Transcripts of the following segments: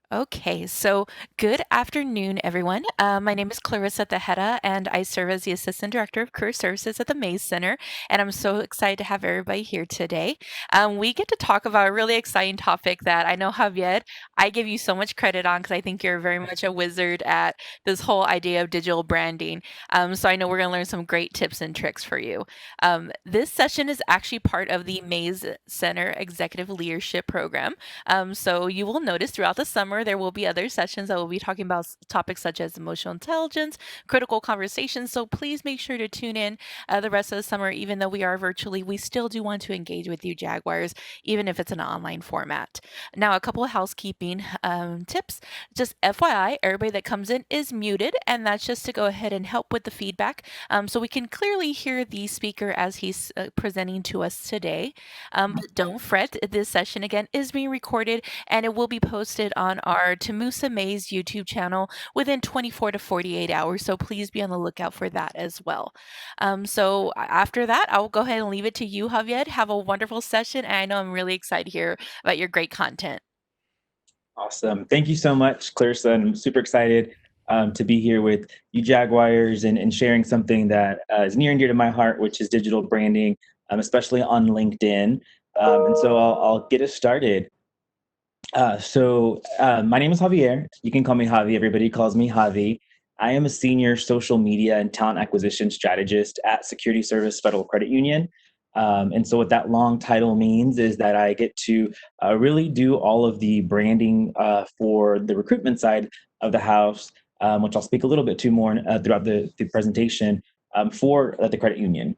Okay, so good afternoon, everyone. My name is Clarissa Tejeda, and I serve as the Assistant Director of Career Services at the Mays Center. And I'm so excited to have everybody here today. We get to talk about a really exciting topic that I know, Javier, I give you so much credit on because I think you're very much a wizard at this whole idea of digital branding. So I know we're going to learn some great tips and tricks for you. This session is actually part of the Mays Center Executive Leadership Program. So you will notice throughout the summer there will be other sessions that will be talking about topics such as emotional intelligence, critical conversations. So please make sure to tune in the rest of the summer. Even though we are virtually, we still do want to engage with you, Jaguars, even if it's an online format. Now, a couple of housekeeping tips. Just FYI, everybody that comes in is muted, and that's just to go ahead and help with the feedback so we can clearly hear the speaker as he's presenting to us today. But don't fret, this session again is being recorded and it will be posted on our Tamusa Mays YouTube channel within 24 to 48 hours. So please be on the lookout for that as well. So after that, I'll go ahead and leave it to you, Javier. Have a wonderful session. And I know I'm really excited to hear about your great content. Awesome. Thank you so much, Clarissa. I'm super excited to be here with you Jaguars and sharing something that is near and dear to my heart, which is digital branding, especially on LinkedIn. And so I'll get us started. My name is Javier. You can call me Javi. Everybody calls me Javi. I am a senior social media and talent acquisition strategist at Security Service Federal Credit Union. And so what that long title means is that I get to really do all of the branding for the recruitment side of the house, which I'll speak a little bit to more throughout the presentation for the credit union.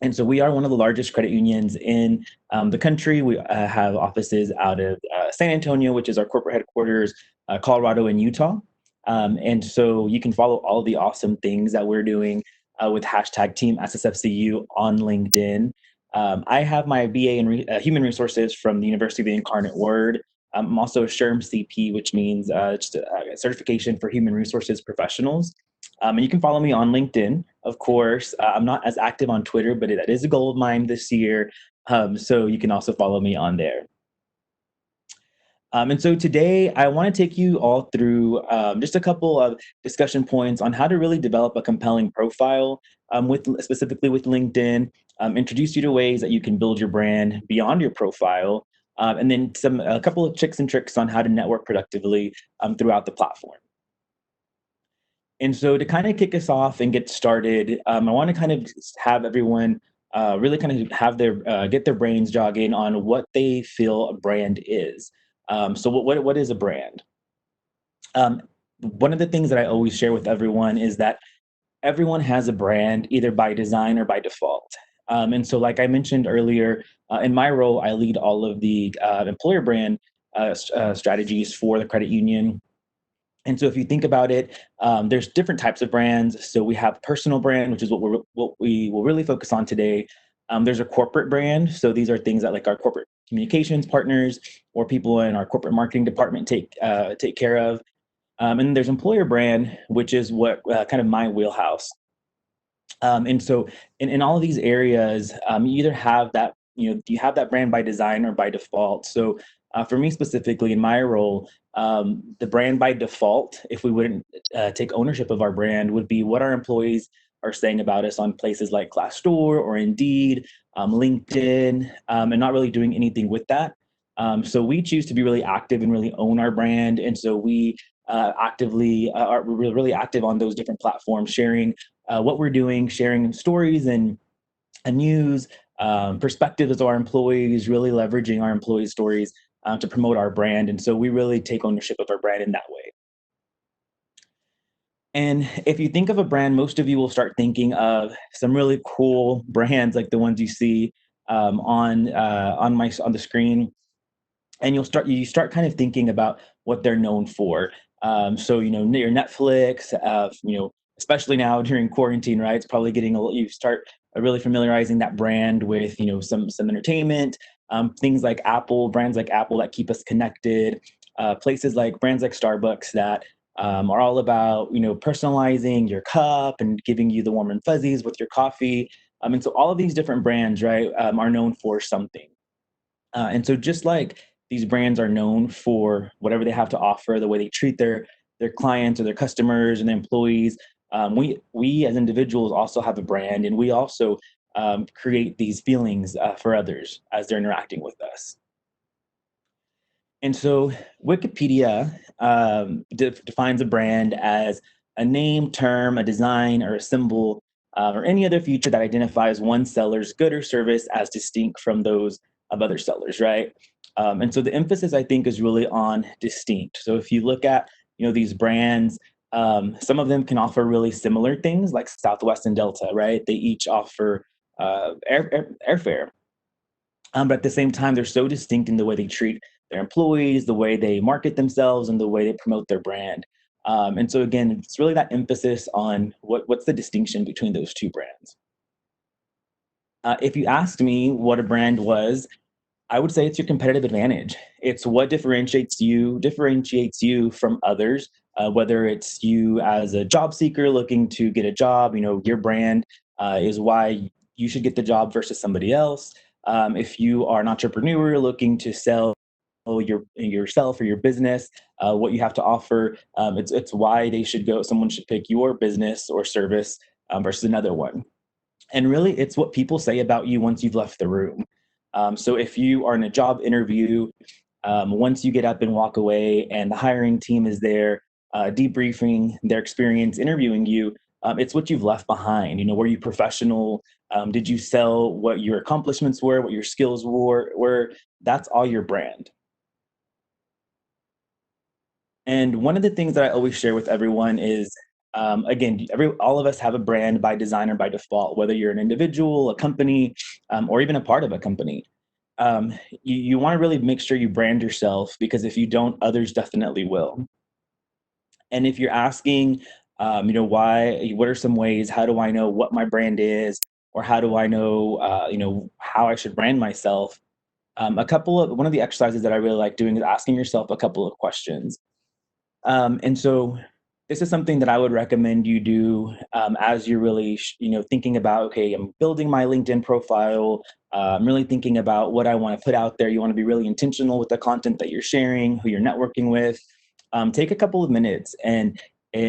And so we are one of the largest credit unions in the country. We have offices out of San Antonio, which is our corporate headquarters, Colorado, and Utah. And so you can follow all the awesome things that we're doing with hashtag Team SSFCU on LinkedIn. I have my BA in Human Resources from the University of the Incarnate Word. I'm also a SHRM CP, which means just a certification for human resources professionals. And you can follow me on LinkedIn, of course. I'm not as active on Twitter, but that is a goal of mine this year. So you can also follow me on there. And so today I want to take you all through just a couple of discussion points on how to really develop a compelling profile with specifically with LinkedIn, introduce you to ways that you can build your brand beyond your profile, and then a couple of tricks and tricks on how to network productively throughout the platform. And so to kind of kick us off and get started, I want to kind of have everyone really kind of have their get their brains jogging on what they feel a brand is. So what is a brand? Um, One of the things that I always share with everyone is that everyone has a brand either by design or by default. And so, like I mentioned earlier, in my role, I lead all of the employer brand strategies for the credit union. And so if you think about it, there's different types of brands. So we have personal brand, which is what we will really focus on today. There's a corporate brand. So these are things that like our corporate communications partners or people in our corporate marketing department take care of. And then there's employer brand, which is what kind of my wheelhouse. And so in all of these areas, you either have that, you have that brand by design or by default. So for me specifically in my role, the brand by default, if we wouldn't take ownership of our brand, would be what our employees are saying about us on places like Glassdoor or Indeed, LinkedIn, and not really doing anything with that. So we choose to be really active and really own our brand. And so we actively are really active on those different platforms, sharing what we're doing, sharing stories and news, perspectives of our employees, really leveraging our employees' stories to promote our brand. And so we really take ownership of our brand in that way. And if you think of a brand, most of you will start thinking of some really cool brands like the ones you see on the screen, and you start kind of thinking about what they're known for. So your Netflix, especially now during quarantine, right? It's probably getting you start really familiarizing that brand with some entertainment, things like Apple, brands like Apple that keep us connected, places like brands like Starbucks that are all about personalizing your cup and giving you the warm and fuzzies with your coffee. And so all of these different brands, right, are known for something. And so just like these brands are known for whatever they have to offer, the way they treat their clients or their customers and their employees. We as individuals also have a brand, and we also create these feelings for others as they're interacting with us. And so Wikipedia defines a brand as a name, term, a design, or a symbol, or any other feature that identifies one seller's good or service as distinct from those of other sellers, right? And so the emphasis, I think, is really on distinct. So if you look at, these brands, some of them can offer really similar things, like Southwest and Delta, right? They each offer airfare, but at the same time, they're so distinct in the way they treat their employees, the way they market themselves, and the way they promote their brand. And so again, it's really that emphasis on what's the distinction between those two brands. If you asked me what a brand was, I would say it's your competitive advantage. It's what differentiates you from others. Whether it's you as a job seeker looking to get a job, your brand is why you should get the job versus somebody else. If you are an entrepreneur looking to sell yourself or your business, what you have to offer, it's why they should go. Someone should pick your business or service versus another one. And really, it's what people say about you once you've left the room. So if you are in a job interview, once you get up and walk away, and the hiring team is there debriefing their experience interviewing you, it's what you've left behind. Were you professional? Did you sell what your accomplishments were, what your skills were? That's all your brand. And one of the things that I always share with everyone is, again, all of us have a brand by design or by default, whether you're an individual, a company, or even a part of a company. You want to really make sure you brand yourself, because if you don't, others definitely will. And if you're asking, why, what are some ways, how do I know what my brand is, or how do I know, how I should brand myself? One of the exercises that I really like doing is asking yourself a couple of questions. And so this is something that I would recommend you do as you're really, thinking about, okay, I'm building my LinkedIn profile. I'm really thinking about what I want to put out there. You want to be really intentional with the content that you're sharing, who you're networking with. Take a couple of minutes and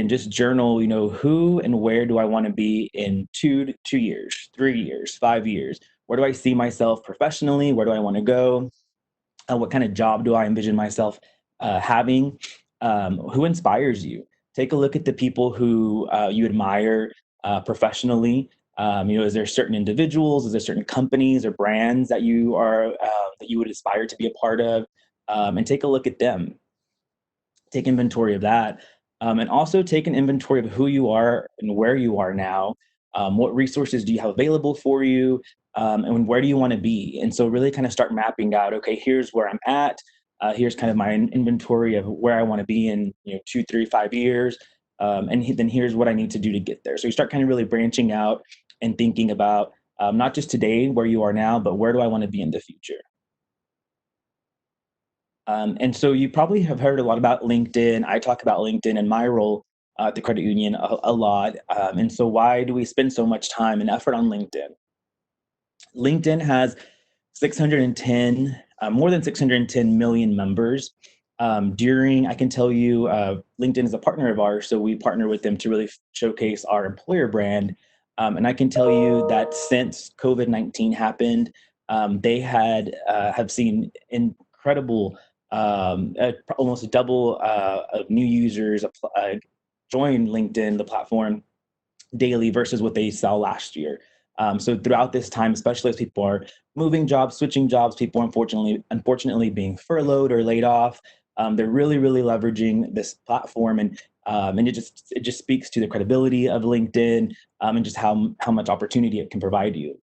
just journal. Who and where do I want to be in 2 years, 3 years, 5 years? Where do I see myself professionally? Where do I want to go? What kind of job do I envision myself having? Who inspires you? Take a look at the people who you admire professionally. Is there certain individuals? Is there certain companies or brands that you would aspire to be a part of? And take a look at them. Take inventory of that, and also take an inventory of who you are and where you are now. What resources do you have available for you, and where do you want to be? And so, really, kind of start mapping out. Okay, here's where I'm at. Here's kind of my inventory of where I want to be in 2, 3, 5 years, and then here's what I need to do to get there. So you start kind of really branching out and thinking about not just today where you are now, but where do I want to be in the future. And so you probably have heard a lot about LinkedIn. I talk about LinkedIn in my role at the credit union a lot. And so why do we spend so much time and effort on LinkedIn? LinkedIn has 610, more than 610 million members. I can tell you, LinkedIn is a partner of ours, so we partner with them to really showcase our employer brand. And I can tell you that since COVID-19 happened, they have seen incredible, almost double of new users join LinkedIn, the platform, daily versus what they saw last year. So throughout this time, especially as people are moving jobs, switching jobs, people unfortunately being furloughed or laid off, they're really, really leveraging this platform, and it just speaks to the credibility of LinkedIn, and just how much opportunity it can provide you,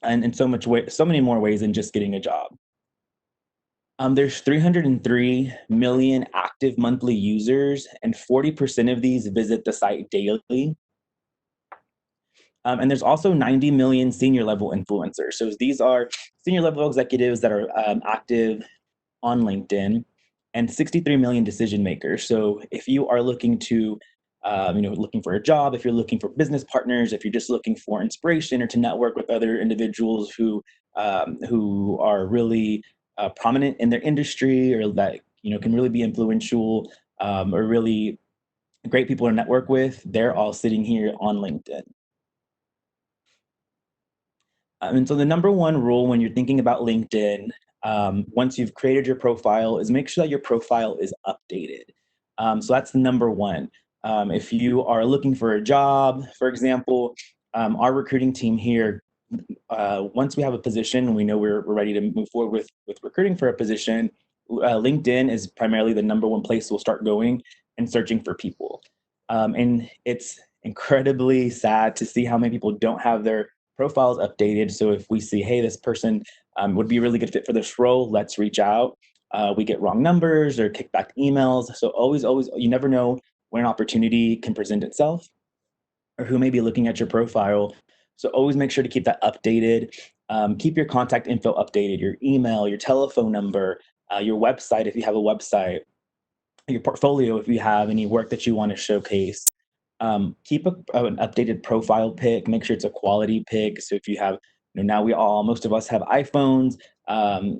and in so many more ways than just getting a job. There's 303 million active monthly users, and 40% of these visit the site daily. And there's also 90 million senior level influencers. So these are senior level executives that are active on LinkedIn, and 63 million decision makers. So if you are looking to, looking for a job, if you're looking for business partners, if you're just looking for inspiration or to network with other individuals who are really prominent in their industry or that can really be influential or really great people to network with, they're all sitting here on LinkedIn. And so the number one rule when you're thinking about LinkedIn, once you've created your profile, is make sure that your profile is updated. So that's the number one. If you are looking for a job, for example, our recruiting team here, once we have a position, we know we're ready to move forward with recruiting for a position. LinkedIn is primarily the number one place we'll start going and searching for people. And it's incredibly sad to see how many people don't have their profiles updated. So if we see, hey, this person would be a really good fit for this role, let's reach out. We get wrong numbers or kickback emails. So always, you never know when an opportunity can present itself or who may be looking at your profile. So always make sure to keep that updated. Keep your contact info updated, your email, your telephone number, your website if you have a website, your portfolio if you have any work that you want to showcase. Keep an updated profile pic. Make sure it's a quality pic. So if you have, now most of us have iPhones.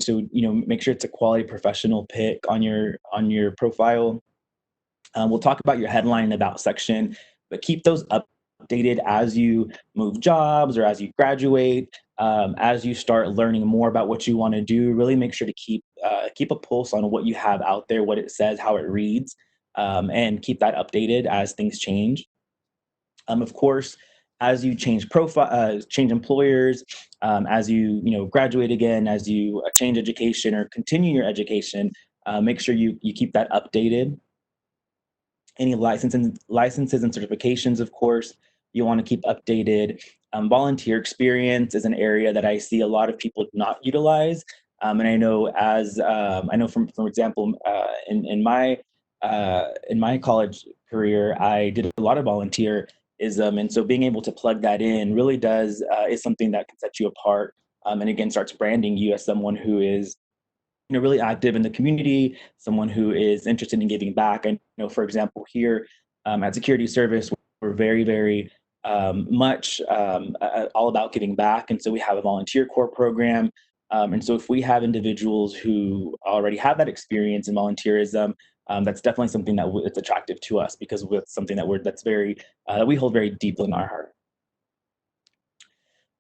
So make sure it's a quality professional pic on your profile. We'll talk about your headline and about section, but keep those updated as you move jobs or as you graduate, as you start learning more about what you want to do. Really make sure to keep a pulse on what you have out there, what it says, how it reads, and keep that updated as things change. Of course, as you change profile, change employers, as you graduate again, as you change education or continue your education, make sure you keep that updated. Any licenses and certifications, of course, you want to keep updated. Volunteer experience is an area that I see a lot of people not utilize. And I know from, for example, in my college career, I did a lot of volunteerism, and so being able to plug that in really does is something that can set you apart. And again, starts branding you as someone who is really active in the community, someone who is interested in giving back. I know, for example, here at Security Service, we're very much all about giving back, and so we have a volunteer corps program. And so, if we have individuals who already have that experience in volunteerism, that's definitely something it's attractive to us because it's something that we hold very deeply in our heart.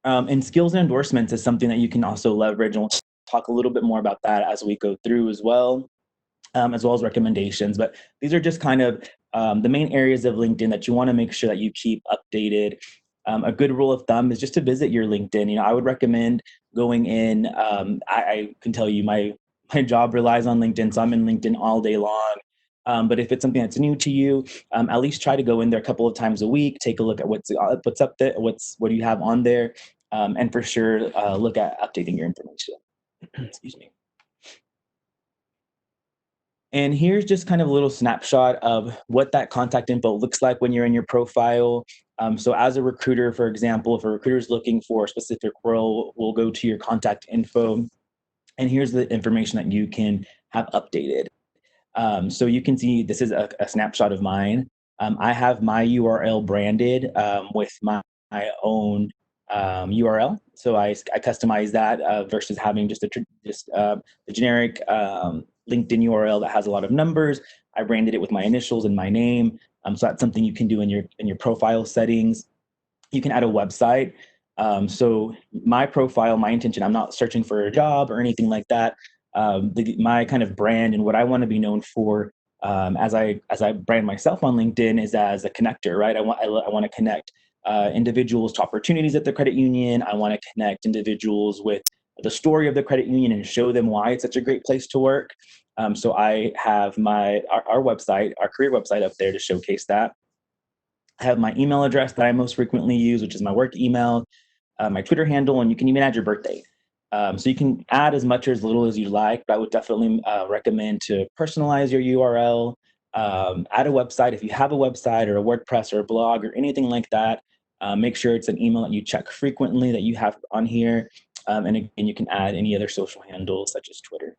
And skills and endorsements is something that you can also leverage, and we'll talk a little bit more about that as we go through as well as recommendations. But these are just kind of the main areas of LinkedIn that you want to make sure that you keep updated. A good rule of thumb is just to visit your LinkedIn. I would recommend going in. I can tell you my job relies on LinkedIn, so I'm in LinkedIn all day long. But if it's something that's new to you, at least try to go in there a couple of times a week, take a look at what's up there, what do you have on there, and for sure look at updating your information. Excuse me. And here's just kind of a little snapshot of what that contact info looks like when you're in your profile. So as a recruiter, for example, if a recruiter is looking for a specific role, we'll go to your contact info. And here's the information that you can have updated. So you can see this is a snapshot of mine. I have my URL branded with my own URL. So I customize that versus having just the generic LinkedIn URL that has a lot of numbers. I branded it with my initials and my name. So that's something you can do in your profile settings. You can add a website. So my profile, my intention, I'm not searching for a job or anything like that. My kind of brand and what I want to be known for as I brand myself on LinkedIn is as a connector, right? I want to connect individuals to opportunities at the credit union. I want to connect individuals with the story of the credit union and show them why it's such a great place to work. So I have our website, our career website up there to showcase that. I have my email address that I most frequently use, which is my work email, my Twitter handle, and you can even add your birthday. So you can add as much or as little as you like, but I would definitely recommend to personalize your URL, add a website if you have a website or a WordPress or a blog or anything like that. Make sure it's an email that you check frequently that you have on here. And again, you can add any other social handles such as Twitter.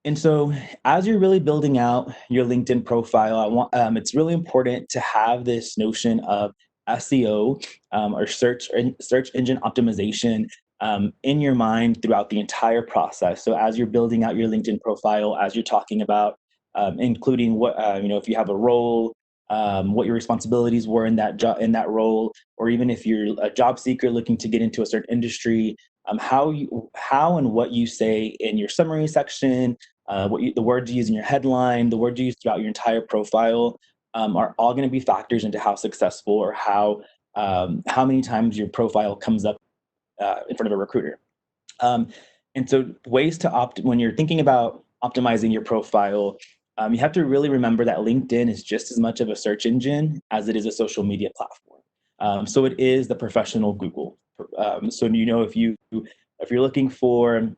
And so, as you're really building out your LinkedIn profile, it's really important to have this notion of SEO or search engine optimization in your mind throughout the entire process. So as you're building out your LinkedIn profile, as you're talking about, including what if you have a role, what your responsibilities were in that job in that role, or even if you're a job seeker looking to get into a certain industry, how and what you say in your summary section, the words you use in your headline, the words you use throughout your entire profile, are all going to be factors into how successful or how many times your profile comes up in front of a recruiter. Um, and so, ways to opt when you're thinking about optimizing your profile, you have to really remember that LinkedIn is just as much of a search engine as it is a social media platform. So it is the professional Google. So if you're looking for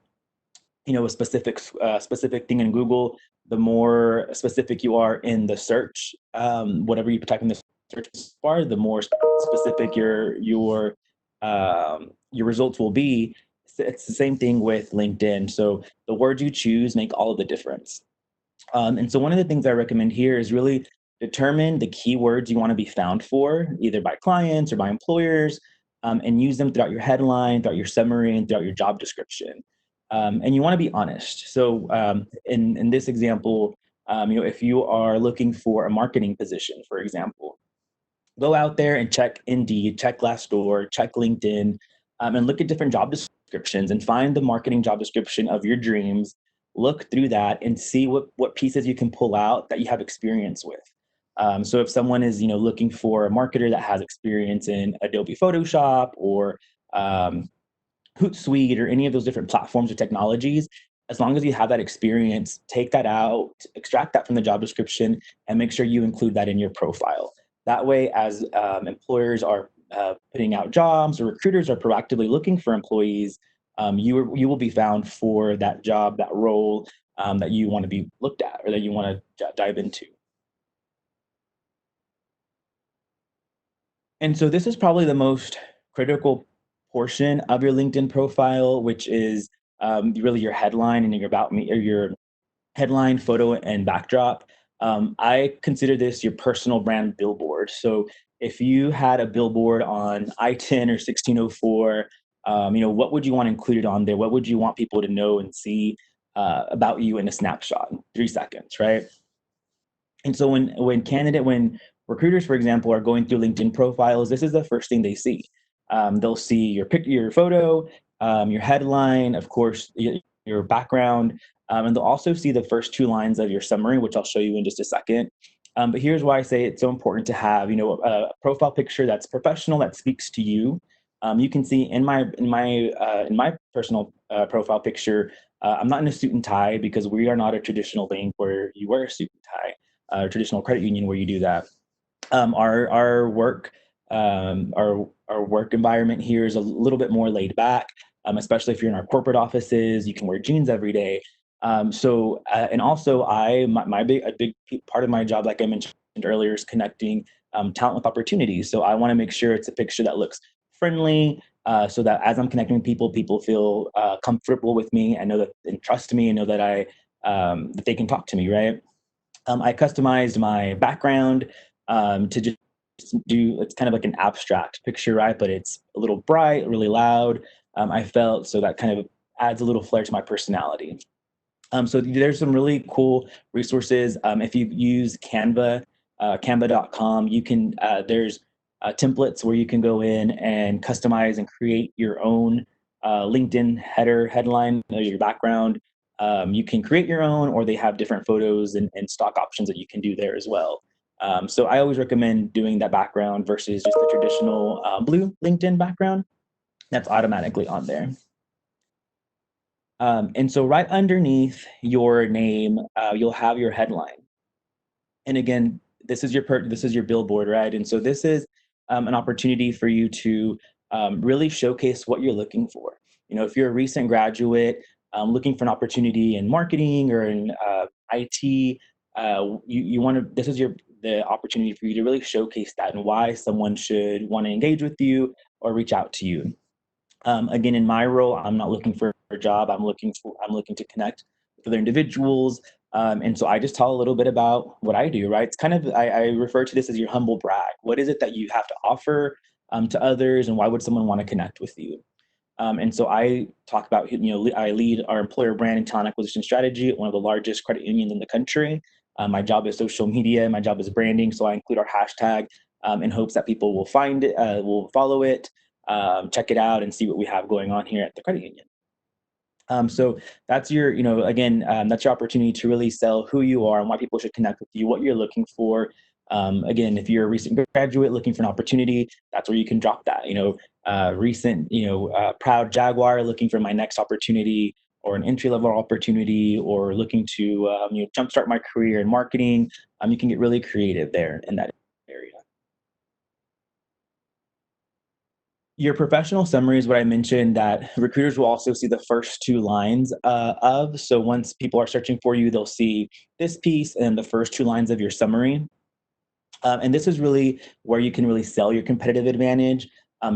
a specific thing in Google, the more specific you are in the search, whatever you type in the search bar, the more specific your results will be. It's the same thing with LinkedIn. So the words you choose make all of the difference. And so one of the things I recommend here is really determine the keywords you want to be found for, either by clients or by employers, and use them throughout your headline, throughout your summary, and throughout your job description. And you want to be honest. So in this example, if you are looking for a marketing position, for example, go out there and check Indeed, check Glassdoor, check LinkedIn, and look at different job descriptions and find the marketing job description of your dreams. Look through that and see what pieces you can pull out that you have experience with. So if someone is looking for a marketer that has experience in Adobe Photoshop or um, Hootsuite or any of those different platforms or technologies, as long as you have that experience, take that out, extract that from the job description, and make sure you include that in your profile. That way, as employers are putting out jobs or recruiters are proactively looking for employees, you will be found for that job, that role that you want to be looked at or that you want to dive into. And so this is probably the most critical portion of your LinkedIn profile, which is really your headline and your about me or your headline, photo, and backdrop. I consider this your personal brand billboard. So if you had a billboard on I-10 or 1604, what would you want included on there? What would you want people to know and see about you in a snapshot, 3 seconds, right? And so when recruiters, for example, are going through LinkedIn profiles, this is the first thing they see. They'll see your photo, your headline, of course, your background, and they'll also see the first two lines of your summary, which I'll show you in just a second. But here's why I say it's so important to have, a profile picture that's professional, that speaks to you. You can see in my personal profile picture, I'm not in a suit and tie because we are not a traditional bank where you wear a suit and tie, traditional credit union where you do that. Our work our work environment here is a little bit more laid back, especially if you're in our corporate offices. You can wear jeans every day. And also a big part of my job, like I mentioned earlier, is connecting talent with opportunities. So I want to make sure it's a picture that looks friendly, so that as I'm connecting with people, people feel comfortable with me and know that and trust me and know that that they can talk to me, right? I customized my background to just do it's kind of like an abstract picture, right? But it's a little bright, really loud. I felt so that kind of adds a little flair to my personality. So there's some really cool resources. If you use Canva, canva.com, you can there's templates where you can go in and customize and create your own LinkedIn header, headline, your background. You can create your own, or they have different photos and stock options that you can do there as well. So I always recommend doing that background versus just the traditional blue LinkedIn background that's automatically on there. And so right underneath your name, you'll have your headline. And again, this is your billboard, right? And so this is an opportunity for you to really showcase what you're looking for. If you're a recent graduate looking for an opportunity in marketing or in IT, you want to. This is the opportunity for you to really showcase that and why someone should want to engage with you or reach out to you. Again, in my role, I'm not looking for a job. I'm looking to connect with other individuals. And so I just tell a little bit about what I do, right? It's kind of I refer to this as your humble brag. What is it that you have to offer to others, and why would someone want to connect with you? And so I talk about, I lead our employer brand and talent acquisition strategy at one of the largest credit unions in the country. My job is social media, my job is branding. So I include our hashtag in hopes that people will find it, will follow it, check it out, and see what we have going on here at the credit union. So that's your, again, that's your opportunity to really sell who you are and why people should connect with you, what you're looking for. Again, if you're a recent graduate looking for an opportunity, that's where you can drop that. Recent, proud Jaguar looking for my next opportunity, or an entry level opportunity, or looking to jumpstart my career in marketing. You can get really creative there in that area. Your professional summary is what I mentioned that recruiters will also see the first two lines of. So once people are searching for you, they'll see this piece and the first two lines of your summary. And this is really where you can really sell your competitive advantage.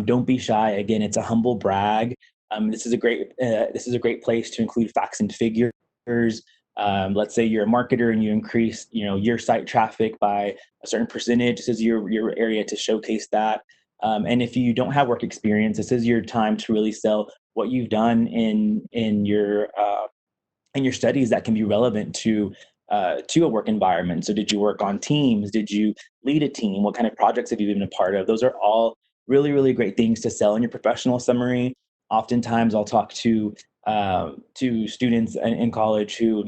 Don't be shy. Again, it's a humble brag. This is a great place to include facts and figures. Let's say you're a marketer and you increase your site traffic by a certain percentage. This is your area to showcase that. And if you don't have work experience, this is your time to really sell what you've done in your studies that can be relevant to a work environment. So, did you work on teams? Did you lead a team? What kind of projects have you been a part of? Those are all really, really great things to sell in your professional summary. Oftentimes, I'll talk to students in college who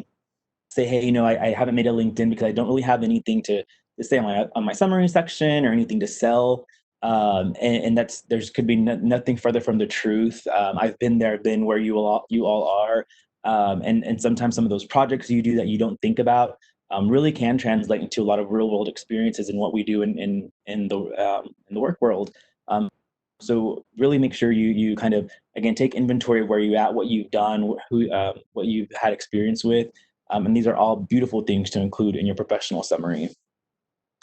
say, hey, I haven't made a LinkedIn because I don't really have anything to say on my summary section or anything to sell. And that's there's could be nothing further from the truth. I've been there, been where you all are. And sometimes some of those projects you do that you don't think about really can translate into a lot of real world experiences in what we do in the work world. Um, so really make sure you kind of again take inventory of where you're at, what you've done, what you've had experience with, and these are all beautiful things to include in your professional summary.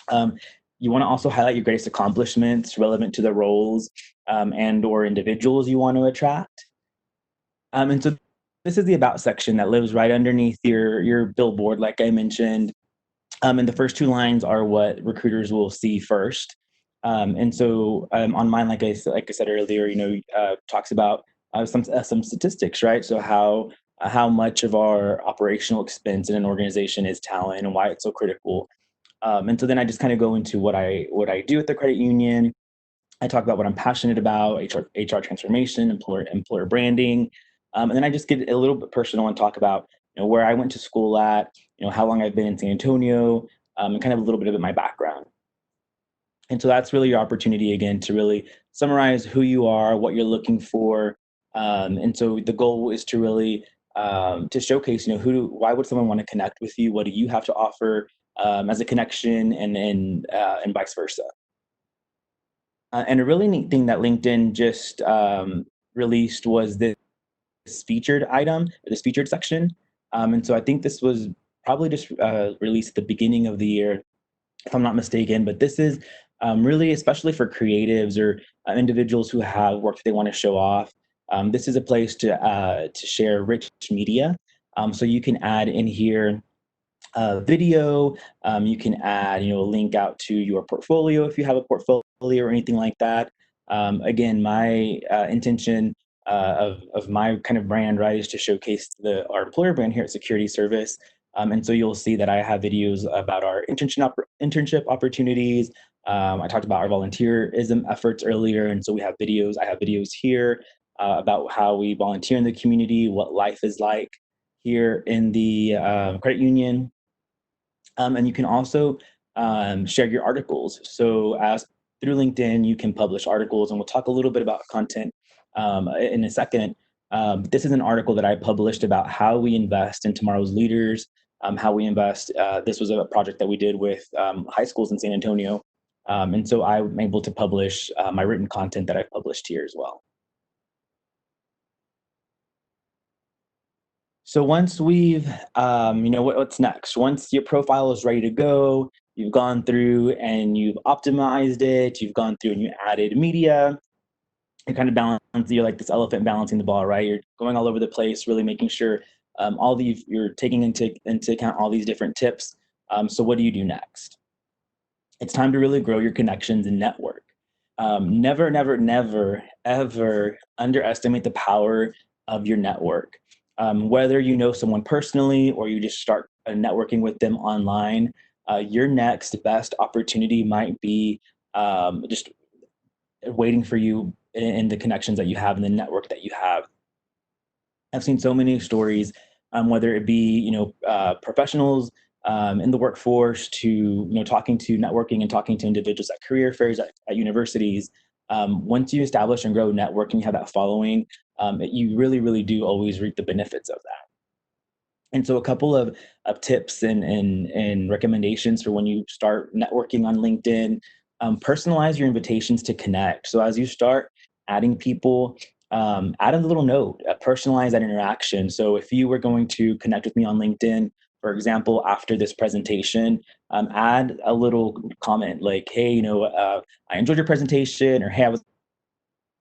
Um, you want to also highlight your greatest accomplishments relevant to the roles and or individuals you want to attract. And so this is the about section that lives right underneath your billboard, like I mentioned. And the first two lines are what recruiters will see first. And so on mine, like I said earlier, talks about some statistics, right? So how much of our operational expense in an organization is talent and why it's so critical. And so then I just kind of go into what I do at the credit union. I talk about what I'm passionate about: HR transformation, employer branding, and then I just get a little bit personal and talk about where I went to school at, how long I've been in San Antonio, and kind of a little bit of my background. And so that's really your opportunity again to really summarize who you are, what you're looking for, and so the goal is to really to showcase, why would someone want to connect with you? What do you have to offer as a connection, and vice versa. And a really neat thing that LinkedIn just released was this featured item, this featured section. And so I think this was probably just released at the beginning of the year, if I'm not mistaken. But this is really, especially for creatives or individuals who have work that they want to show off. This is a place to share rich media. So you can add in here video. You can add, a link out to your portfolio if you have a portfolio or anything like that. Again, my intention of my kind of brand, right, is to showcase our employer brand here at Security Service. And so you'll see that I have videos about our internship opportunities. I talked about our volunteerism efforts earlier, and so we have videos. I have videos here about how we volunteer in the community, what life is like here in the credit union, and you can also share your articles. So, as through LinkedIn, you can publish articles, and we'll talk a little bit about content in a second. This is an article that I published about how we invest in tomorrow's leaders, how we invest. This was a project that we did with high schools in San Antonio. And so I'm able to publish my written content that I published here as well. So once we've, what's next? Once your profile is ready to go, you've gone through and you've optimized it, you've gone through and you added media, you kind of balance, you're like this elephant balancing the ball, right? You're going all over the place, really making sure you're taking into account all these different tips. So what do you do next? It's time to really grow your connections and network. Never, never, never, ever underestimate the power of your network. Whether you know someone personally or you just start networking with them online, your next best opportunity might be just waiting for you in the connections that you have and the network that you have. I've seen so many stories, whether it be professionals in the workforce to talking to networking and talking to individuals at career fairs at universities. Once you establish and grow a network and you have that following, you really, really do always reap the benefits of that. And so a couple of tips and recommendations for when you start networking on LinkedIn, personalize your invitations to connect. So as you start adding people, add a little note, personalize that interaction. So if you were going to connect with me on LinkedIn, for example, after this presentation, add a little comment like, hey, I enjoyed your presentation, or hey, I was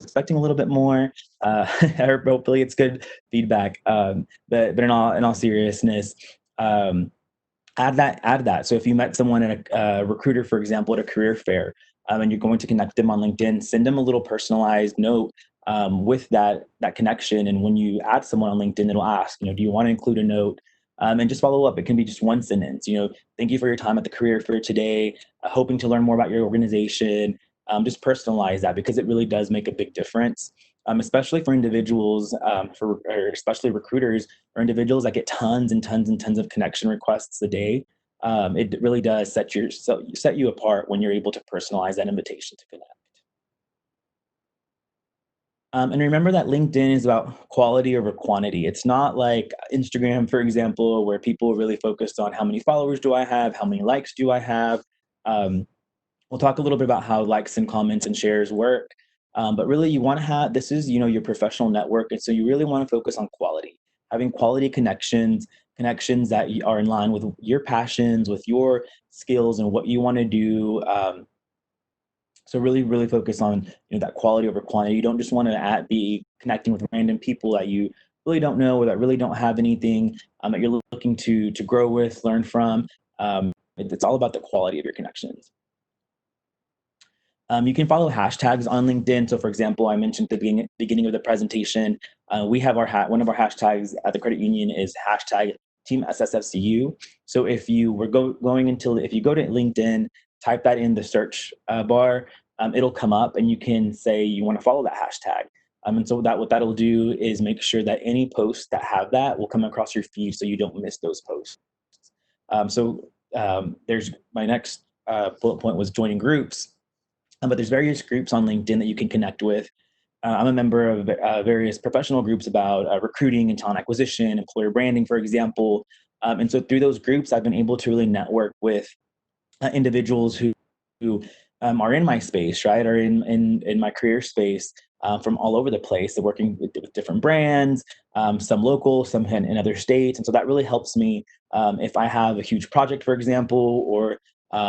expecting a little bit more. Hopefully, it's good feedback. But in all seriousness, um, add that. So if you met someone at a recruiter, for example, at a career fair, and you're going to connect them on LinkedIn, send them a little personalized note with that connection. And when you add someone on LinkedIn, it'll ask, do you want to include a note? And just follow up. It can be just one sentence. Thank you for your time at the career fair today. Hoping to learn more about your organization. Just personalize that because it really does make a big difference. Especially for individuals, or especially recruiters or individuals that get tons and tons and tons of connection requests a day. It really does set you apart when you're able to personalize that invitation to connect. And remember that LinkedIn is about quality over quantity. It's not like Instagram, for example, where people are really focused on how many followers do I have, how many likes do I have. Um, we'll talk a little bit about how likes and comments and shares work. But really, you want to have this is your professional network, and so you really want to focus on quality, having quality connections, connections that are in line with your passions, with your skills, and what you want to do. So really, really focus on that quality over quantity. You don't just want to be connecting with random people that you really don't know or that really don't have anything that you're looking to grow with, learn from. It's all about the quality of your connections. You can follow hashtags on LinkedIn. So, for example, I mentioned at the beginning of the presentation, we have one of our hashtags at the credit union is hashtag Team SSFCU. So, if you were if you go to LinkedIn, type that in the search bar, it'll come up, and you can say you want to follow that hashtag. And so what that'll do is make sure that any posts that have that will come across your feed, so you don't miss those posts. There's my next bullet point was joining groups, but there's various groups on LinkedIn that you can connect with. I'm a member of various professional groups about recruiting and talent acquisition, employer branding, for example. And so through those groups, I've been able to really network with individuals who are in my space, right, or in my career space, from all over the place. They're working with different brands, some local, some in other states, and so that really helps me if I have a huge project, for example, or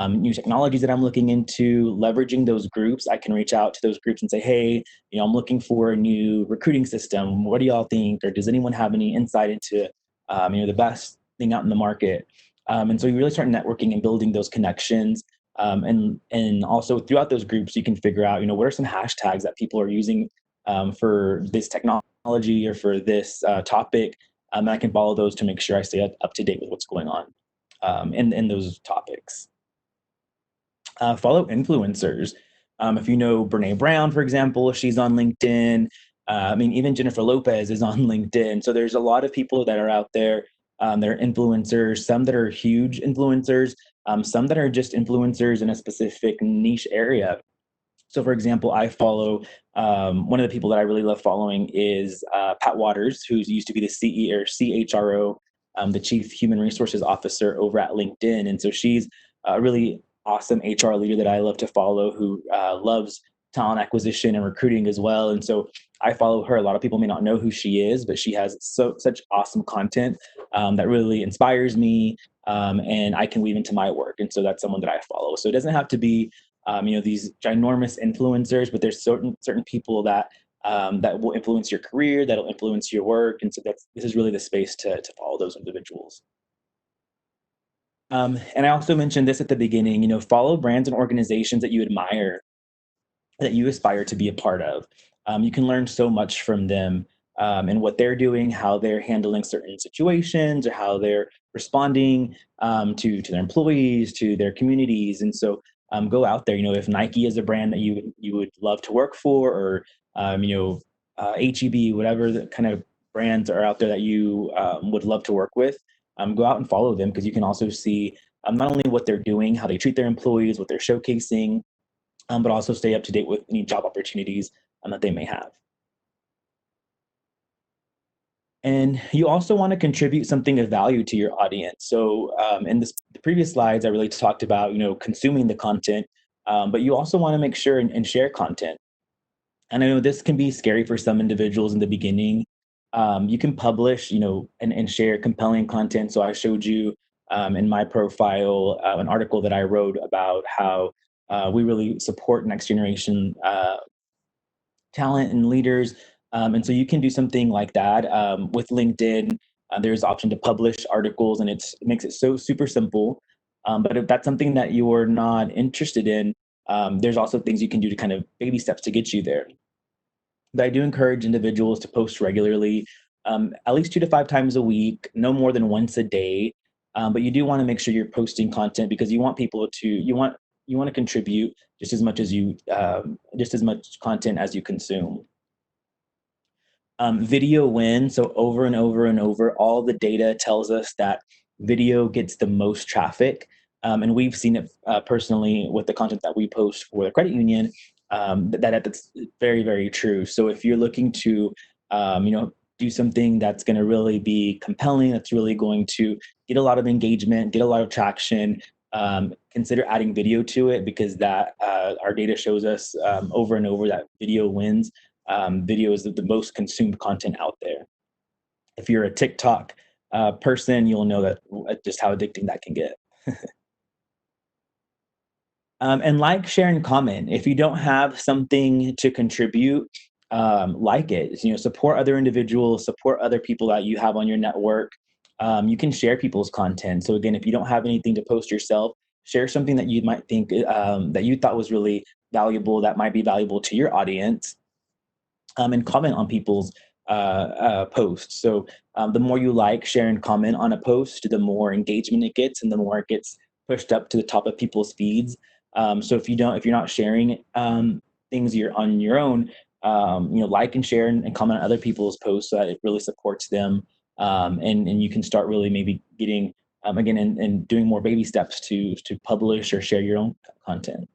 new technologies that I'm looking into. Leveraging those groups, I can reach out to those groups and say, "Hey, I'm looking for a new recruiting system. What do y'all think? Or does anyone have any insight into the best thing out in the market?" And so you really start networking and building those connections. And also throughout those groups, you can figure out, what are some hashtags that people are using for this technology or for this topic. And I can follow those to make sure I stay up to date with what's going on in those topics. Follow influencers. If you know Brene Brown, for example, she's on LinkedIn. Even Jennifer Lopez is on LinkedIn. So there's a lot of people that are out there. That are influencers, some that are huge influencers, some that are just influencers in a specific niche area. So, for example, I follow one of the people that I really love following is Pat Waters, who used to be the CEO or CHRO, the Chief Human Resources Officer over at LinkedIn. And so she's a really awesome HR leader that I love to follow who loves talent acquisition and recruiting as well. And so I follow her. A lot of people may not know who she is, but she has such awesome content that really inspires me, and I can weave into my work. And so that's someone that I follow. So it doesn't have to be these ginormous influencers, but there's certain people that will influence your career, that'll influence your work, and so this is really the space to follow those individuals. And I also mentioned this at the beginning. Follow brands and organizations that you admire. that you aspire to be a part of. You can learn so much from them and what they're doing, how they're handling certain situations, or how they're responding to their employees, to their communities. And so go out there. If Nike is a brand that you would love to work for, or HEB, whatever the kind of brands are out there that you would love to work with, go out and follow them, because you can also see not only what they're doing, how they treat their employees, what they're showcasing, but also stay up to date with any job opportunities that they may have. And you also want to contribute something of value to your audience. So in the previous slides, I really talked about consuming the content, but you also want to make sure and share content. And I know this can be scary for some individuals in the beginning. You can publish, and share compelling content. So I showed you in my profile an article that I wrote about how we really support next generation talent and leaders. And so you can do something like that with LinkedIn. There's option to publish articles, and it makes it so super simple. But if that's something that you're not interested in, there's also things you can do to kind of baby steps to get you there. But I do encourage individuals to post regularly, at least 2 to 5 times a week, no more than once a day. But you do want to make sure you're posting content, because you want people to you want to contribute just as much content as you consume. Video wins. So over and over and over, all the data tells us that video gets the most traffic. And we've seen it personally with the content that we post for the credit union. That's very, very true. So if you're looking to, do something that's going to really be compelling, that's really going to get a lot of engagement, get a lot of traction, consider adding video to it, because that our data shows us over and over that video wins. Video is the most consumed content out there. If you're a TikTok person, you'll know that just how addicting that can get. And like, share, and comment. If you don't have something to contribute, like it. Support other individuals, support other people that you have on your network. You can share people's content. So again, if you don't have anything to post yourself, share something that you might think that you thought was really valuable, that might be valuable to your audience, and comment on people's posts. So the more you like, share, and comment on a post, the more engagement it gets, and the more it gets pushed up to the top of people's feeds. So if you're not sharing things you're on your own, like and share and comment on other people's posts, so that it really supports them. And you can start really maybe getting again and doing more baby steps to publish or share your own content.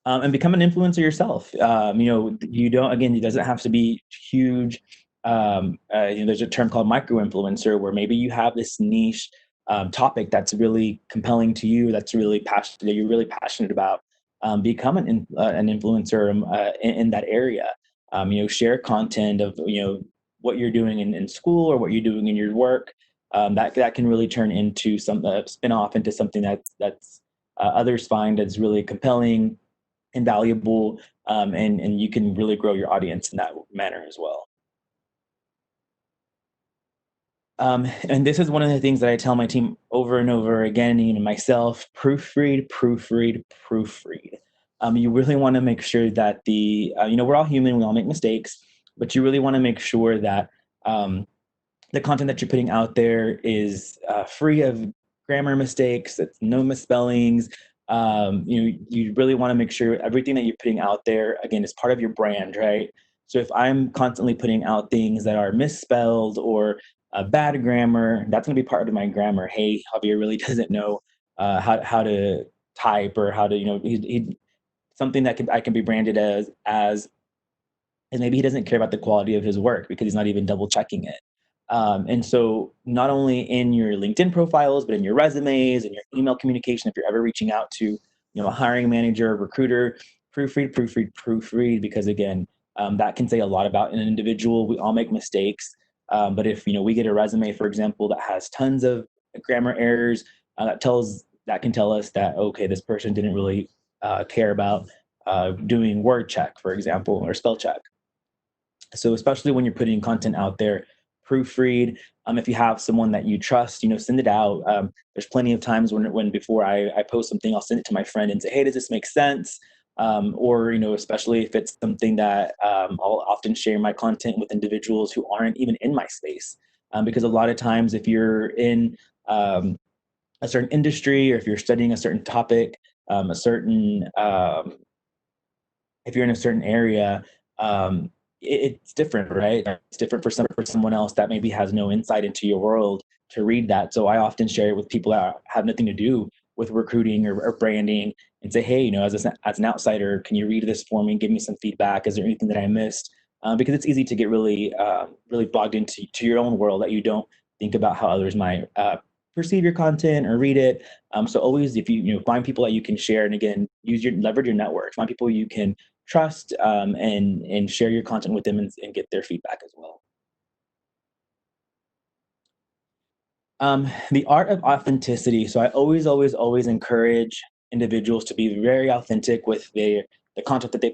And become an influencer yourself. You don't, again, it doesn't have to be huge. There's a term called micro influencer, where maybe you have this niche topic that's really compelling to you, that's really passionate, that you're really passionate about. Become an influencer in that area. Share content of what you're doing in school, or what you're doing in your work. That can really turn into some spin off into something that's others find as really compelling and valuable, and you can really grow your audience in that manner as well. And this is one of the things that I tell my team over and over again, myself: proofread, proofread, proofread. You really want to make sure that we're all human, we all make mistakes, but you really want to make sure that the content that you're putting out there is free of grammar mistakes, it's no misspellings. You really want to make sure everything that you're putting out there, again, is part of your brand, right? So if I'm constantly putting out things that are misspelled or bad grammar, that's going to be part of my grammar. Hey, Javier really doesn't know how to type, or how to, something that I can be branded as and maybe he doesn't care about the quality of his work, because he's not even double checking it. And so, not only in your LinkedIn profiles, but in your resumes and your email communication, if you're ever reaching out to, a hiring manager, recruiter, proofread, proofread, proofread, because again, that can say a lot about an individual. We all make mistakes, but if we get a resume, for example, that has tons of grammar errors, that can tell us that, okay, this person didn't really care about doing word check, for example, or spell check. So especially when you're putting content out there, proofread. If you have someone that you trust, send it out. There's plenty of times when before I post something, I'll send it to my friend and say, hey, does this make sense? Or especially if it's something that I'll often share my content with individuals who aren't even in my space, because a lot of times if you're in a certain industry, or if you're studying a certain topic, a certain if you're in a certain area, it's different, right? It's different for someone else that maybe has no insight into your world to read that. So I often share it with people that have nothing to do with recruiting or branding, and say, hey, as an outsider, can you read this for me? Give me some feedback. Is there anything that I missed? Because it's easy to get really bogged into your own world, that you don't think about how others might perceive your content or read it. So always, if you find people that you can share, and again, leverage your network, find people you can trust, and share your content with them, and get their feedback as well. The art of authenticity. So I always encourage individuals to be very authentic with the content that they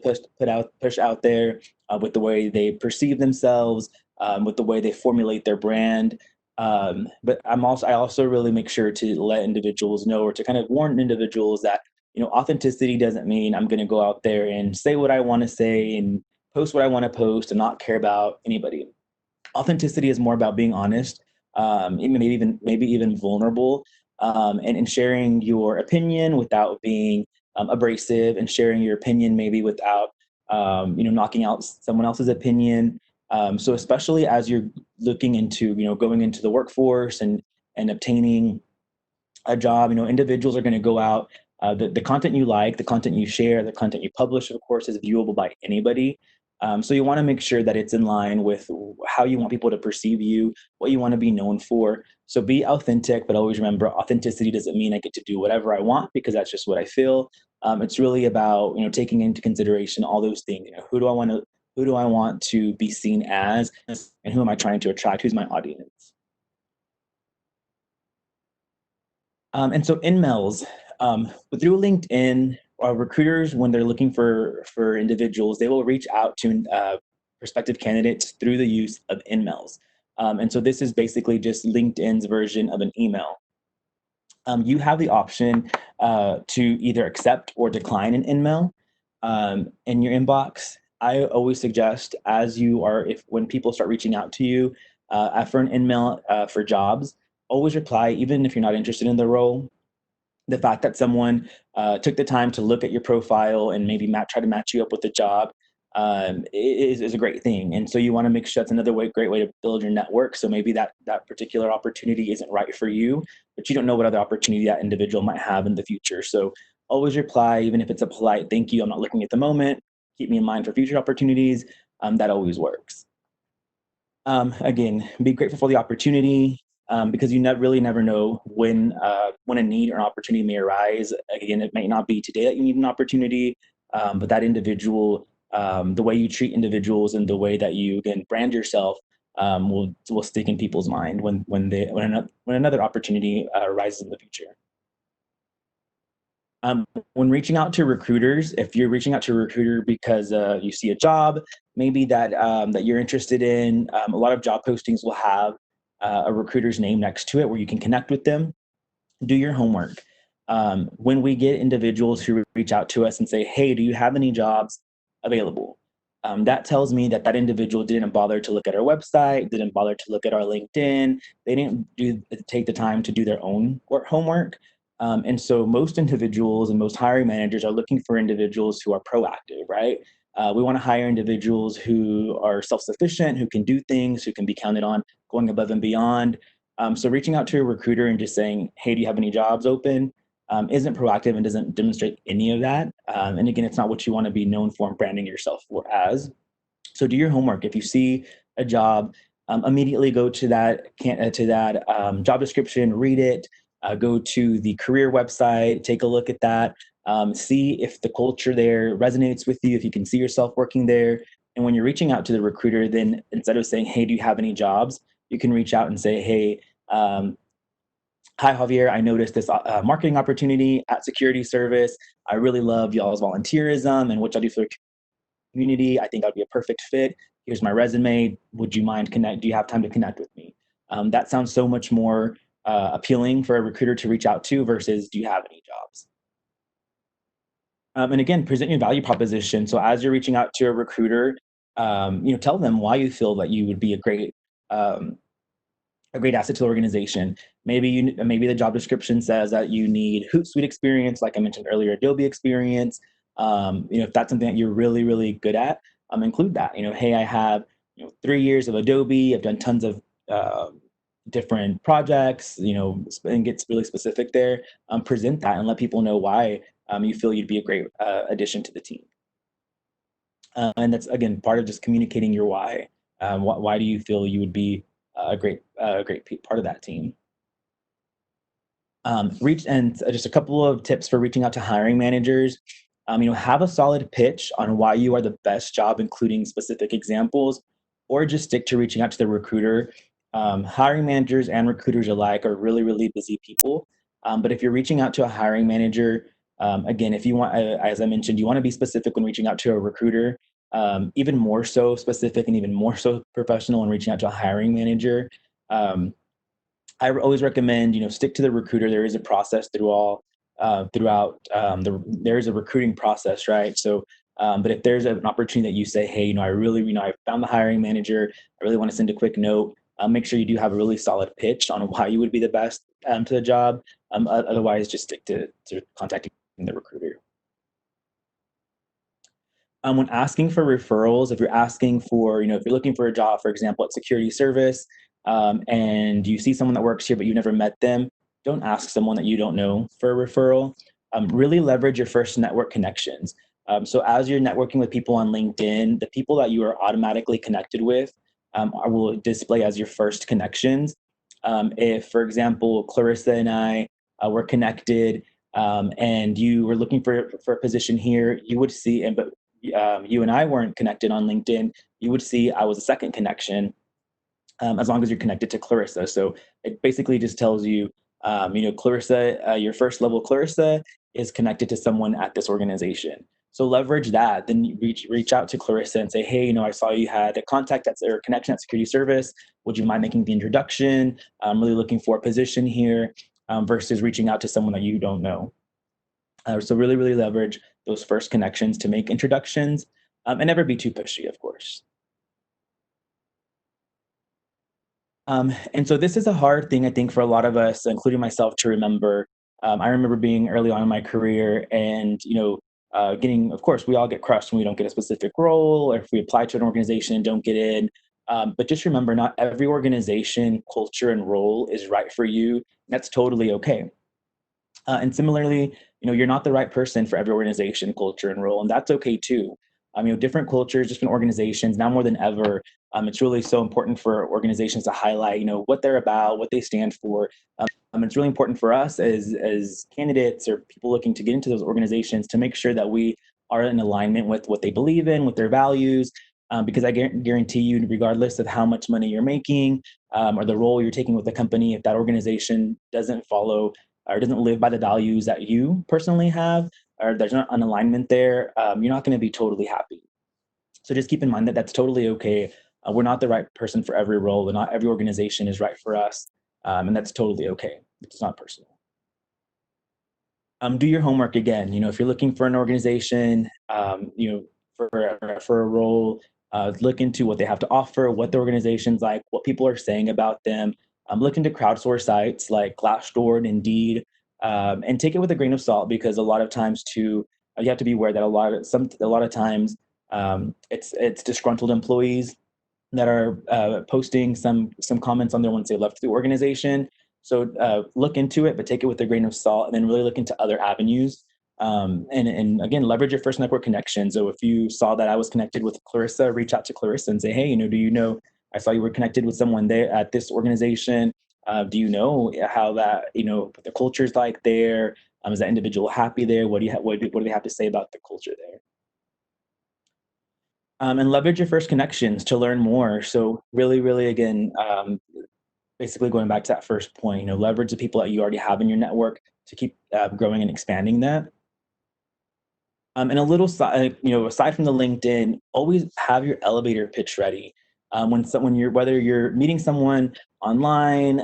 push out there, with the way they perceive themselves, with the way they formulate their brand. But I also really make sure to let individuals know, or to kind of warn individuals that authenticity doesn't mean I'm going to go out there and say what I want to say and post what I want to post and not care about anybody. Authenticity is more about being honest, maybe even vulnerable, and sharing your opinion without being abrasive, and sharing your opinion maybe without knocking out someone else's opinion. So especially as you're looking into going into the workforce, and obtaining a job, individuals are going to go out. The content you like, the content you share, the content you publish, of course, is viewable by anybody. So you want to make sure that it's in line with how you want people to perceive you, what you want to be known for. So be authentic, but always remember, authenticity doesn't mean I get to do whatever I want because that's just what I feel. It's really about taking into consideration all those things. Who do I want to be seen as, and who am I trying to attract? Who's my audience? And so in mails, through LinkedIn, recruiters, when they're looking for individuals, they will reach out to prospective candidates through the use of in-mails. And so this is basically just LinkedIn's version of an email. You have the option to either accept or decline an in-mail in your inbox. I always suggest, as you are, if when people start reaching out to you for an in-mail for jobs, always reply, even if you're not interested in the role. The fact that someone took the time to look at your profile and maybe try to match you up with a job is a great thing. And so you want to make sure that's another great way to build your network. So maybe that particular opportunity isn't right for you, but you don't know what other opportunity that individual might have in the future. So always reply, even if it's a polite thank you. I'm not looking at the moment. Keep me in mind for future opportunities. That always works. Again, be grateful for the opportunity, because you really never know when a need or an opportunity may arise. Again, it may not be today that you need an opportunity, but that individual, the way you treat individuals and the way that you again brand yourself, will stick in people's mind when another opportunity arises in the future. When reaching out to recruiters, if you're reaching out to a recruiter because you see a job, maybe that you're interested in, a lot of job postings will have a recruiter's name next to it where you can connect with them. Do your homework. When we get individuals who reach out to us and say, "Hey, do you have any jobs available?" That tells me that that individual didn't bother to look at our website, didn't bother to look at our LinkedIn. They didn't take the time to do their own homework. And so most individuals and most hiring managers are looking for individuals who are proactive, right? We want to hire individuals who are self-sufficient, who can do things, who can be counted on going above and beyond. So reaching out to a recruiter and just saying, "Hey, do you have any jobs open?" Isn't proactive and doesn't demonstrate any of that. And again, it's not what you want to be known for and branding yourself for as. So do your homework. If you see a job, immediately go to that job description, read it, go to the career website, take a look at that, see if the culture there resonates with you, if you can see yourself working there. And when you're reaching out to the recruiter, then instead of saying, "Hey, do you have any jobs?" you can reach out and say, "Hey, hi, Javier. I noticed this marketing opportunity at Security Service. I really love y'all's volunteerism and what y'all do for the community. I think I'd be a perfect fit. here's my resume. Would you mind connect? Do you have time to connect with me? That sounds so much more appealing for a recruiter to reach out to versus do you have any jobs? And again, present your value proposition. So as you're reaching out to a recruiter, tell them why you feel that you would be um, a great asset to the organization. Maybe the job description says that you need Hootsuite experience, like I mentioned earlier, Adobe experience. If that's something that you're really really good at, include that. Hey, I have 3 years of Adobe. I've done tons of different projects. And get really specific there. Present that and let people know why you feel you'd be a great addition to the team. And that's again part of just communicating your why. Why do you feel you would be part of that team? Reach and Just a couple of tips for reaching out to hiring managers. Have a solid pitch on why you are the best job, including specific examples, or just stick to reaching out to the recruiter. Hiring managers and recruiters alike are really, really busy people. But if you're reaching out to a hiring manager, again, if you want, as I mentioned, you want to be specific when reaching out to a recruiter, even more so specific and even more so professional when reaching out to a hiring manager. Um, I always recommend, stick to the recruiter. There is a process throughout there is a recruiting process, right? So, but if there's an opportunity that you say, hey, I found the hiring manager. I really want to send a quick note. Make sure you do have a really solid pitch on why you would be the best to the job. Otherwise, just stick to contacting the recruiter. When asking for referrals, if you're asking for, if you're looking for a job, for example, at security service, and you see someone that works here but you've never met them, don't ask someone that you don't know for a referral. Really leverage your first network connections. So as you're networking with people on LinkedIn, the people that you are automatically connected with will display as your first connections. If, for example, Clarissa and I were connected, and you were looking for a position here, you would see, but you and I weren't connected on LinkedIn, you would see I was a second connection, as long as you're connected to Clarissa. So it basically just tells you, Clarissa, your first level Clarissa is connected to someone at this organization. So leverage that. Then you reach out to Clarissa and say, hey, I saw you had a contact at or a connection at security service. Would you mind making the introduction? I'm really looking for a position here, versus reaching out to someone that you don't know. So really, really leverage those first connections to make introductions, and never be too pushy, of course. And so this is a hard thing, I think, for a lot of us, including myself, to remember. I remember being early on in my career and, of course, we all get crushed when we don't get a specific role or if we apply to an organization and don't get in. But just remember, not every organization, culture, and role is right for you. That's totally okay. And similarly, you're not the right person for every organization, culture, and role, and that's okay too. Different cultures, different organizations. Now more than ever, it's really so important for organizations to highlight, what they're about, what they stand for. It's really important for us as candidates or people looking to get into those organizations to make sure that we are in alignment with what they believe in, with their values. Because I guarantee you, regardless of how much money you're making, or the role you're taking with the company, if that organization doesn't follow or doesn't live by the values that you personally have, or there's not an alignment there, you're not going to be totally happy. So just keep in mind that that's totally okay. We're not the right person for every role, and not every organization is right for us, and that's totally okay. It's not personal. Do your homework again. If you're looking for an organization, for a role, look into what they have to offer, what the organization's like, what people are saying about them. Look into crowdsource sites like Glassdoor and Indeed, and take it with a grain of salt because a lot of times too, you have to be aware that a lot of times, it's disgruntled employees that are posting some comments on there once they left the organization. So look into it, but take it with a grain of salt, and then really look into other avenues. And again, leverage your first network connection. So if you saw that I was connected with Clarissa, reach out to Clarissa and say, hey, do you know? I saw you were connected with someone there at this organization. Do you know how that what the culture is like there? Is that individual happy there? What do they have to say about the culture there? And leverage your first connections to learn more. So really, really, again, basically going back to that first point, leverage the people that you already have in your network to keep growing and expanding that. And a little side, aside from the LinkedIn, always have your elevator pitch ready. When you're whether you're meeting someone online,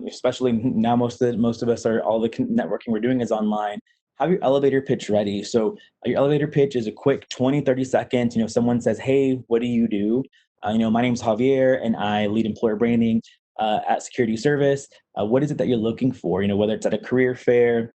especially now, most of us are all the networking we're doing is online. Have your elevator pitch ready. So your elevator pitch is a quick 20-30 seconds. Someone says, "Hey, what do you do?" My name's Javier, and I lead employer branding at Security Service. What is it that you're looking for? Whether it's at a career fair,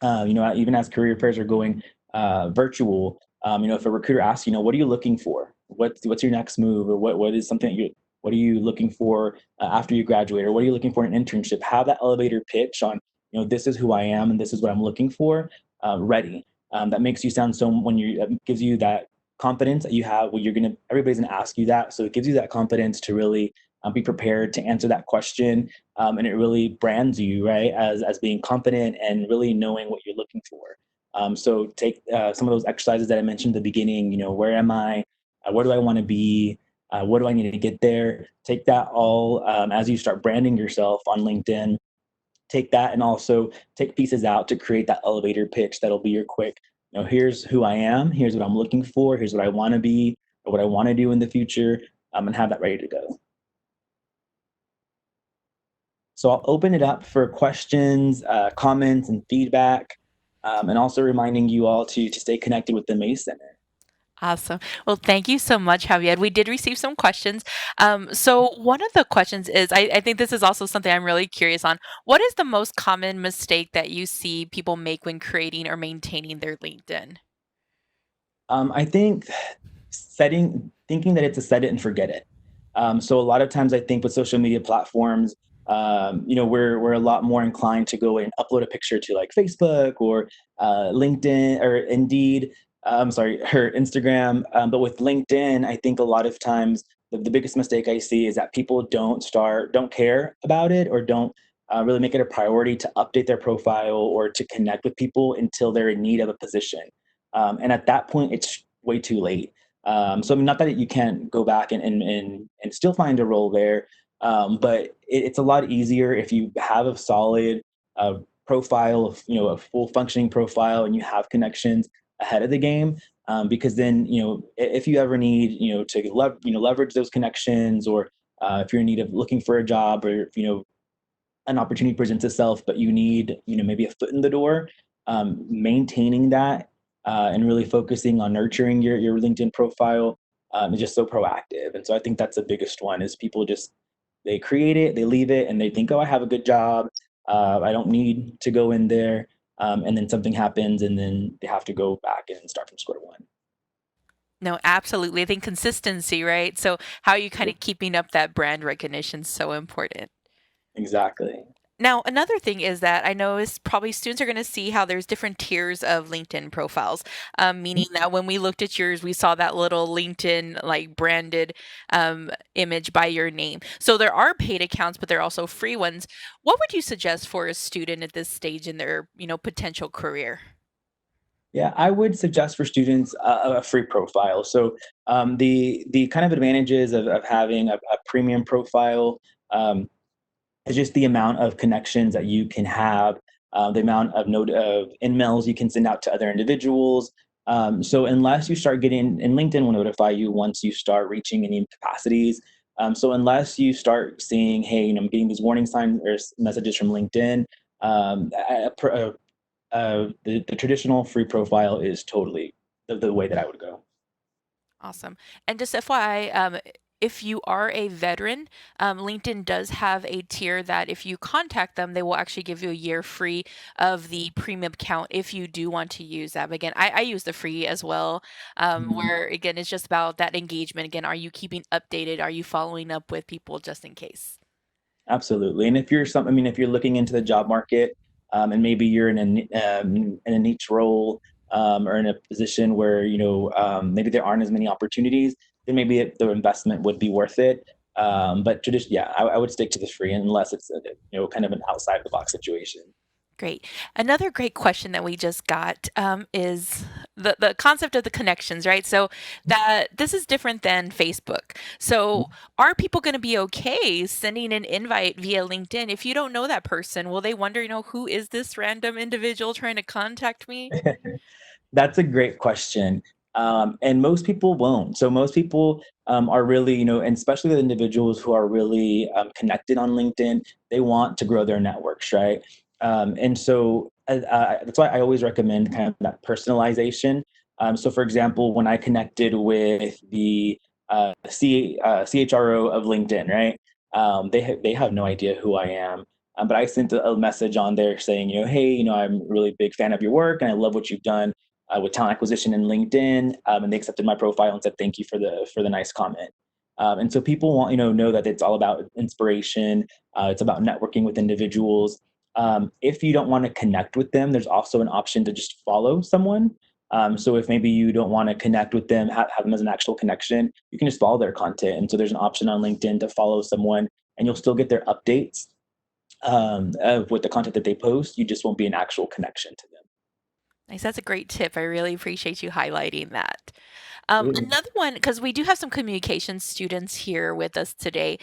even as career fairs are going virtual, if a recruiter asks, what are you looking for? What's your next move, or what is something what are you looking for after you graduate, or what are you looking for in an internship? Have that elevator pitch on, this is who I am and this is what I'm looking for, ready. That makes you sound so when you gives you that confidence that you have. Well, everybody's gonna ask you that, so it gives you that confidence to really be prepared to answer that question, and it really brands you, right, as being confident and really knowing what you're looking for. So take some of those exercises that I mentioned at the beginning. Where am I? Where do I want to be? What do I need to get there? Take that all as you start branding yourself on LinkedIn. Take that and also take pieces out to create that elevator pitch that'll be your quick. Here's who I am. Here's what I'm looking for. Here's what I want to be, or what I want to do in the future, and have that ready to go. So I'll open it up for questions, comments, and feedback, and also reminding you all to stay connected with the Mace Center. Awesome. Well, thank you so much, Javier. We did receive some questions. So one of the questions is, I think this is also something I'm really curious on. What is the most common mistake that you see people make when creating or maintaining their LinkedIn? I think thinking that it's a set it and forget it. So a lot of times I think with social media platforms, we're a lot more inclined to go and upload a picture to like Facebook or LinkedIn or Indeed. I'm sorry, or Instagram. But with LinkedIn, I think a lot of times the biggest mistake I see is that people don't care about it, or don't really make it a priority to update their profile or to connect with people until they're in need of a position. And at that point, it's way too late. So I mean, not that you can't go back and still find a role there, but it's a lot easier if you have a solid profile, of a full functioning profile, and you have connections ahead of the game. Because then, if you ever need, to leverage those connections, or if you're in need of looking for a job, or an opportunity presents itself, but you need, maybe a foot in the door, maintaining that, and really focusing on nurturing your LinkedIn profile, is just so proactive. And so I think that's the biggest one, is people just, they create it, they leave it, and they think, oh, I have a good job. I don't need to go in there. And then something happens, and then they have to go back and start from square one. No, absolutely. I think consistency, right? So how are you kind Yep, of keeping up that brand recognition is so important. exactly. Now, another thing is that I know is probably students are going to see how there's different tiers of LinkedIn profiles, meaning that when we looked at yours, we saw that little LinkedIn like branded image by your name. So there are paid accounts, but there are also free ones. What would you suggest for a student at this stage in their, potential career? Yeah, I would suggest for students a free profile. So the kind of advantages of having a premium profile, is just the amount of connections that you can have, the amount of emails you can send out to other individuals. So unless you start getting, and LinkedIn will notify you once you start reaching any capacities. So unless you start seeing, hey, I'm getting these warning signs or messages from LinkedIn, the traditional free profile is totally the way that I would go. Awesome. And just FYI, if you are a veteran, LinkedIn does have a tier that if you contact them, they will actually give you a year free of the premium account if you do want to use that. But again, I use the free as well, Mhm. where again, it's just about that engagement. Again, are you keeping updated? Are you following up with people just in case? Absolutely. And if you're looking into the job market, and maybe you're in a niche role, or in a position where, maybe there aren't as many opportunities, then maybe the investment would be worth it. But yeah, I would stick to the free unless it's kind of an outside the box situation. Great. Another great question that we just got is the concept of the connections, right? So that this is different than Facebook. So are people going to be okay sending an invite via LinkedIn if you don't know that person? Will they wonder, who is this random individual trying to contact me? That's a great question. And most people won't. So most people are really, and especially the individuals who are really connected on LinkedIn, they want to grow their networks, right? And so that's why I always recommend kind of that personalization. So, for example, when I connected with the CHRO of LinkedIn, right? They have no idea who I am. But I sent a message on there saying, hey, I'm a really big fan of your work and I love what you've done with talent acquisition in LinkedIn, and they accepted my profile and said thank you for the nice comment. And so people want know that it's all about inspiration. It's about networking with individuals. If you don't want to connect with them, there's also an option to just follow someone. So if maybe you don't want to connect with them, have them as an actual connection, you can just follow their content. And so there's an option on LinkedIn to follow someone, and you'll still get their updates with the content that they post. You just won't be an actual connection to them. Nice, that's a great tip. I really appreciate you highlighting that. Absolutely. Another one, because we do have some communication students here with us today.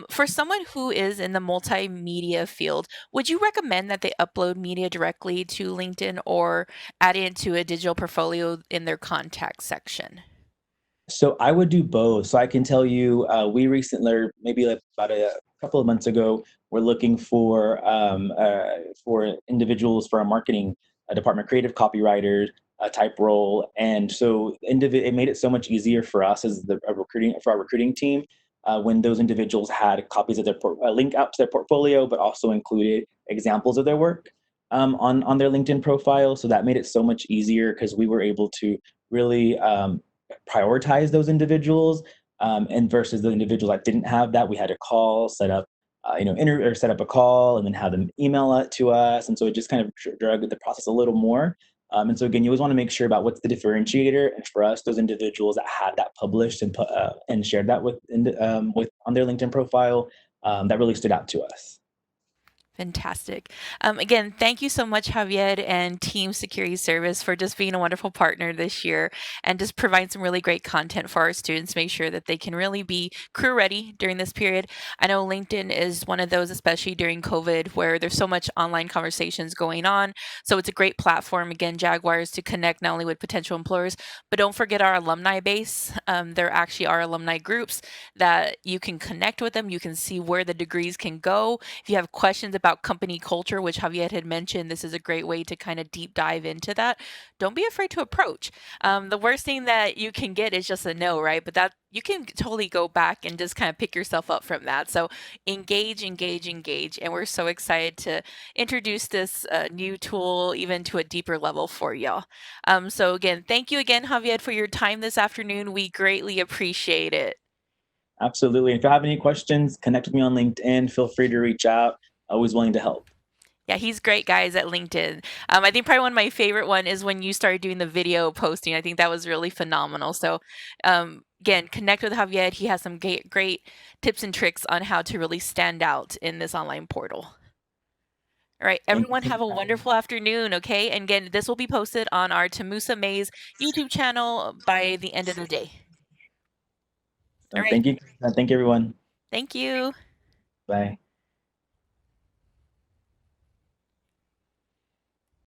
For someone who is in the multimedia field, would you recommend that they upload media directly to LinkedIn or add it into a digital portfolio in their contact section? So I would do both. So I can tell you, we recently, maybe like about a couple of months ago, we're looking for individuals for our marketing department, creative copywriters type role, and so it made it so much easier for us as the recruiting for our recruiting team when those individuals had copies of their link out to their portfolio, but also included examples of their work on their LinkedIn profile. So that made it so much easier because we were able to really prioritize those individuals, and versus the individuals that didn't have that, we had to call, set up, or set up a call, and then have them email it to us, and so it just kind of drug the process a little more. And so again, you always want to make sure about what's the differentiator, and for us, those individuals that had that published and and shared that with on their LinkedIn profile, that really stood out to us. Fantastic. Again, thank you so much, Javier and Team Security Service, for just being a wonderful partner this year and just providing some really great content for our students, make sure that they can really be career ready during this period. I know LinkedIn is one of those, especially during COVID, where there's so much online conversations going on. So it's a great platform, again, Jaguars, to connect not only with potential employers, but don't forget our alumni base. There actually are alumni groups that you can connect with them. You can see where the degrees can go. If you have questions about company culture, which Javier had mentioned, this is a great way to kind of deep dive into that. Don't be afraid to approach. The worst thing that you can get is just a no, right? But that you can totally go back and just kind of pick yourself up from that. So engage, engage, engage. And we're so excited to introduce this new tool even to a deeper level for y'all. So again, thank you again, Javier, for your time this afternoon. We greatly appreciate it. Absolutely. If you have any questions, connect with me on LinkedIn. Feel free to reach out. Always willing to help. Yeah, he's great, guys, at LinkedIn. I think probably one of my favorite one is when you started doing the video posting. I think that was really phenomenal. So, again, connect with Javier. He has some great tips and tricks on how to really stand out in this online portal. All right, Thank you everyone so much have a for having me. wonderful afternoon, okay? And again, this will be posted on our Tamusa Mays YouTube channel by the end of the day. All right, Thank you. Thank you, everyone. thank you. Bye.